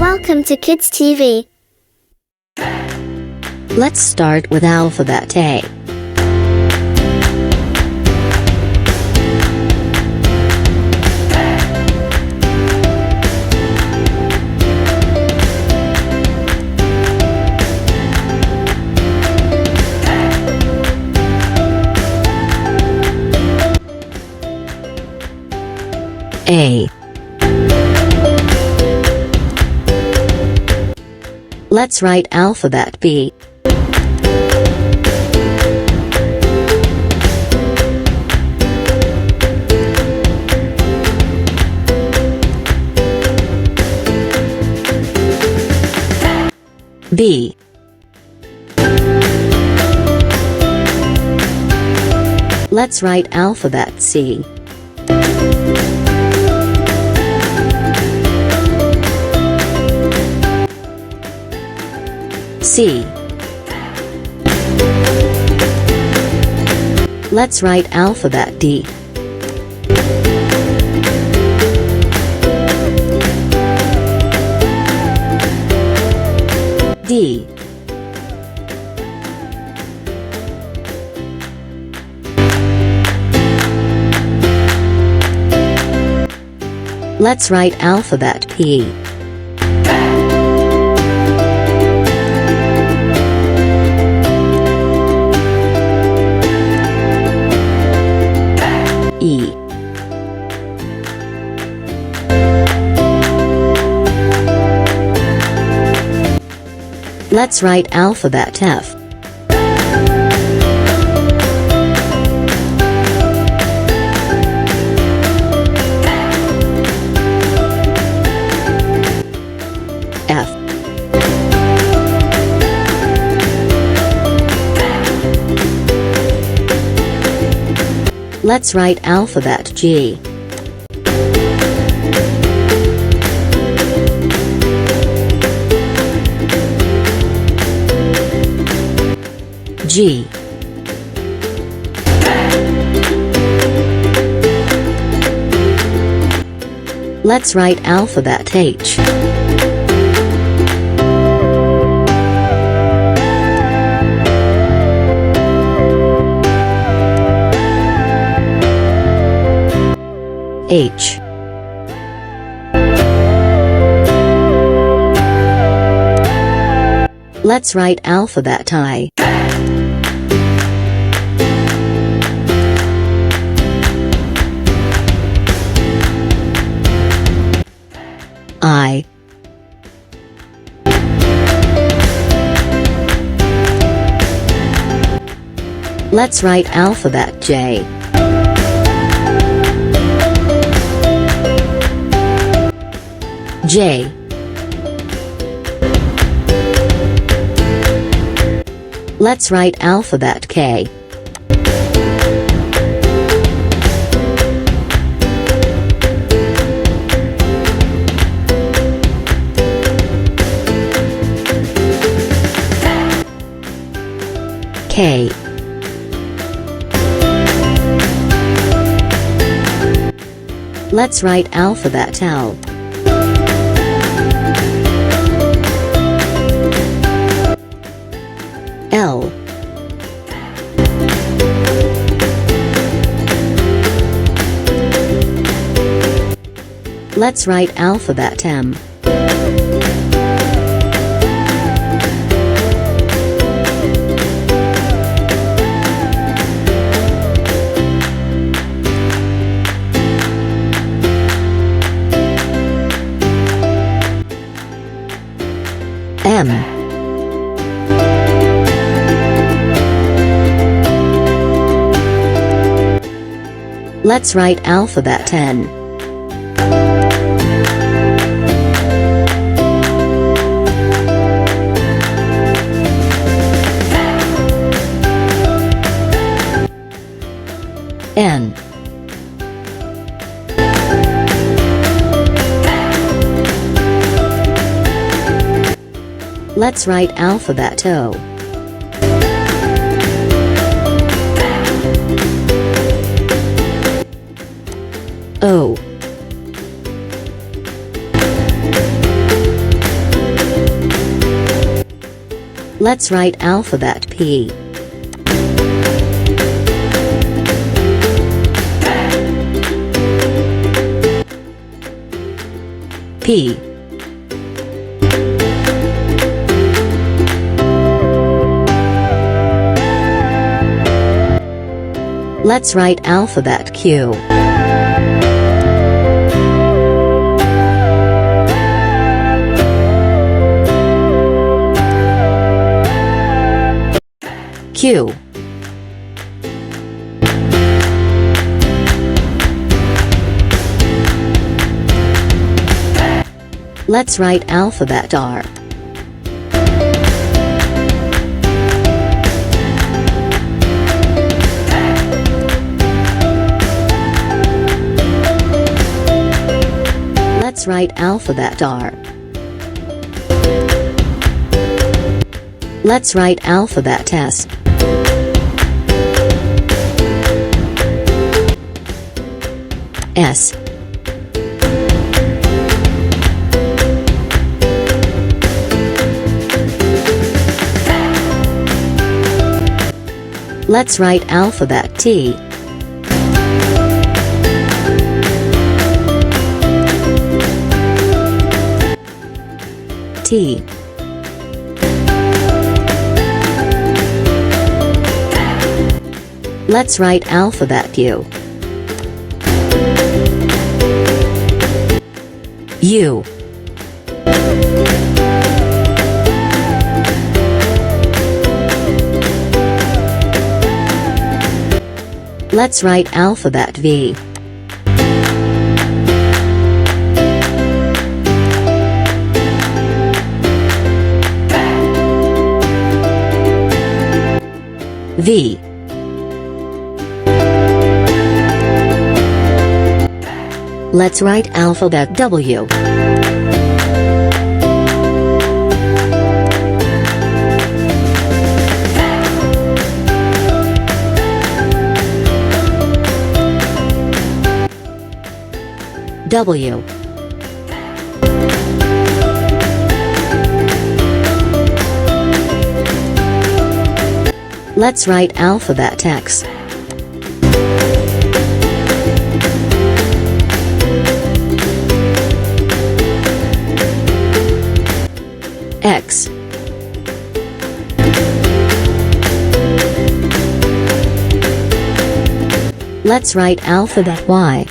Welcome to KidzTv. Let's start with alphabet A. A. Let's write alphabet B. B. Let's write alphabet C. C. Let's write alphabet D. D. Let's write alphabet P. E. Let's write alphabet F. F. Let's write alphabet G. G. Let's write alphabet H. H. Let's write alphabet I. I. Let's write alphabet J. J. Let's write alphabet K. K. Let's write alphabet L. L. Let's write alphabet M. M. Let's write alphabet N. N. Let's write alphabet O. O. Let's write alphabet P. P. Let's write alphabet Q. Q. Let's write alphabet R. Let's write alphabet R. Let's write alphabet S. S. Let's write alphabet T. T. Let's write alphabet U. U. Let's write alphabet V. V. Let's write alphabet W. W. Let's write alphabet X. X. Let's write alphabet Y.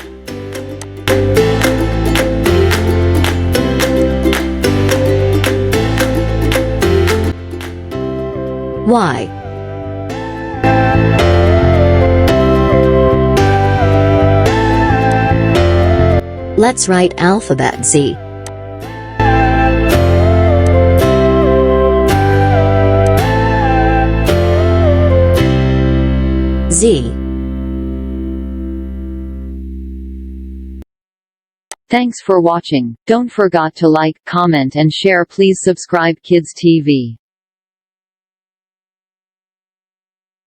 Y. Let's write alphabet Z. Z. Thanks for watching. Don't forget to like, comment and share. Please subscribe KidzTv.